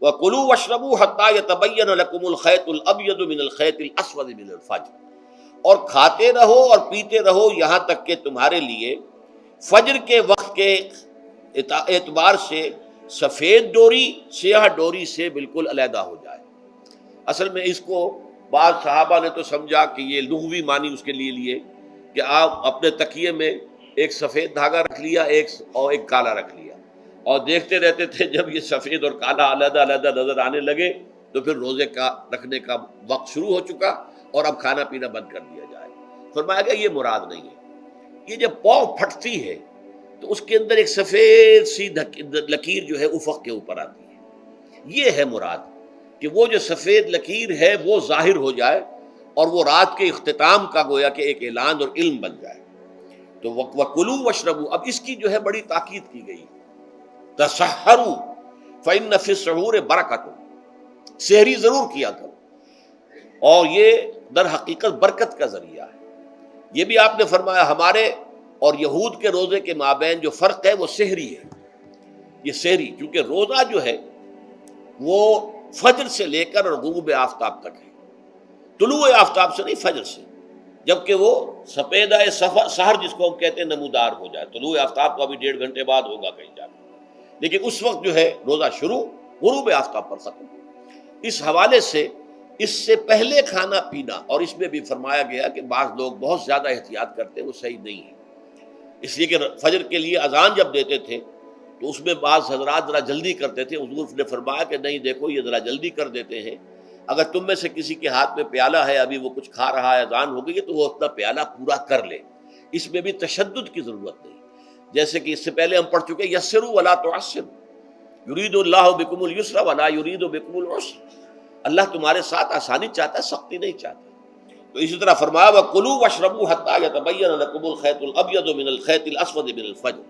وَكُلُوا وَاشْرَبُوا حَتَّى يَتَبَيَّنَ لَكُمُ الْخَيْطُ الْأَبْيَضُ مِنَ الْخَيْطِ الْأَسْوَدِ مِنَ الْفَجْرِ، اور کھاتے رہو اور پیتے رہو یہاں تک کہ تمہارے لیے فجر کے وقت کے اعتبار سے سفید ڈوری سیاہ ڈوری سے بالکل علیحدہ ہو جائے۔ اصل میں اس کو بعض صحابہ نے تو سمجھا کہ یہ لغوی معنی اس کے لیے کہ آپ اپنے تکیے میں ایک سفید دھاگا رکھ لیا ایک کالا رکھ لیا، اور دیکھتے رہتے تھے جب یہ سفید اور کالا علیحدہ علیحدہ نظر آنے لگے تو پھر روزے کا رکھنے کا وقت شروع ہو چکا اور اب کھانا پینا بند کر دیا جائے۔ فرمایا گیا یہ مراد نہیں ہے۔ یہ جب پاؤں پھٹتی ہے تو اس کے اندر ایک سفید سی لکیر جو ہے افق کے اوپر آتی ہے، یہ ہے مراد، کہ وہ جو سفید لکیر ہے وہ ظاہر ہو جائے اور وہ رات کے اختتام کا گویا کہ ایک اعلان اور علم بن جائے۔ تو وَكُلُوا وَاشْرَبُوا، اب اس کی جو ہے بڑی تاکید کی گئی، تسحروا فإن فی السحور برکۃ، سحری ضرور کیا کرو، اور یہ در حقیقت برکت کا ذریعہ ہے۔ یہ بھی آپ نے فرمایا ہمارے اور یہود کے روزے کے مابین جو فرق ہے وہ سحری ہے۔ یہ سحری کیونکہ روزہ جو ہے وہ فجر سے لے کر اور غروب آفتاب تک ہے، طلوع آفتاب سے نہیں، فجر سے، جبکہ وہ سفیدہ سحر جس کو ہم کہتے ہیں نمودار ہو جائے۔ طلوع آفتاب تو ابھی 1.5 گھنٹے بعد ہوگا کہیں جا کے، لیکن اس وقت جو ہے روزہ شروع، غروب آفتاب پر ختم۔ اس حوالے سے اس سے پہلے کھانا پینا، اور اس میں بھی فرمایا گیا کہ بعض لوگ بہت زیادہ احتیاط کرتے ہیں، وہ صحیح نہیں ہے، اس لیے کہ فجر کے لیے اذان جب دیتے تھے تو اس میں بعض حضرات ذرا جلدی کرتے تھے۔ حضور نے فرمایا کہ نہیں، دیکھو یہ ذرا جلدی کر دیتے ہیں، اگر تم میں سے کسی کے ہاتھ میں پیالہ ہے، ابھی وہ کچھ کھا رہا ہے، اذان ہو گئی ہے، تو وہ اپنا پیالہ پورا کر لے۔ اس میں بھی تشدد کی ضرورت نہیں، جیسے کہ اس سے پہلے ہم پڑھ چکے یسروا ولا تعسروا یرید اللہ بکم الیسر ولا یرید بکم العسر، اللہ تمہارے ساتھ آسانی چاہتا ہے، سختی نہیں چاہتا۔ تو اسی طرح فرمایا وَكُلُوا وَاشْرَبُوا حَتَّى يَتَبَيَّنَ لَكُمُ الْخَيْطُ الْأَبْيَضُ مِنَ الْخَيْطِ الْأَسْوَدِ مِنَ الْفَجْرِ۔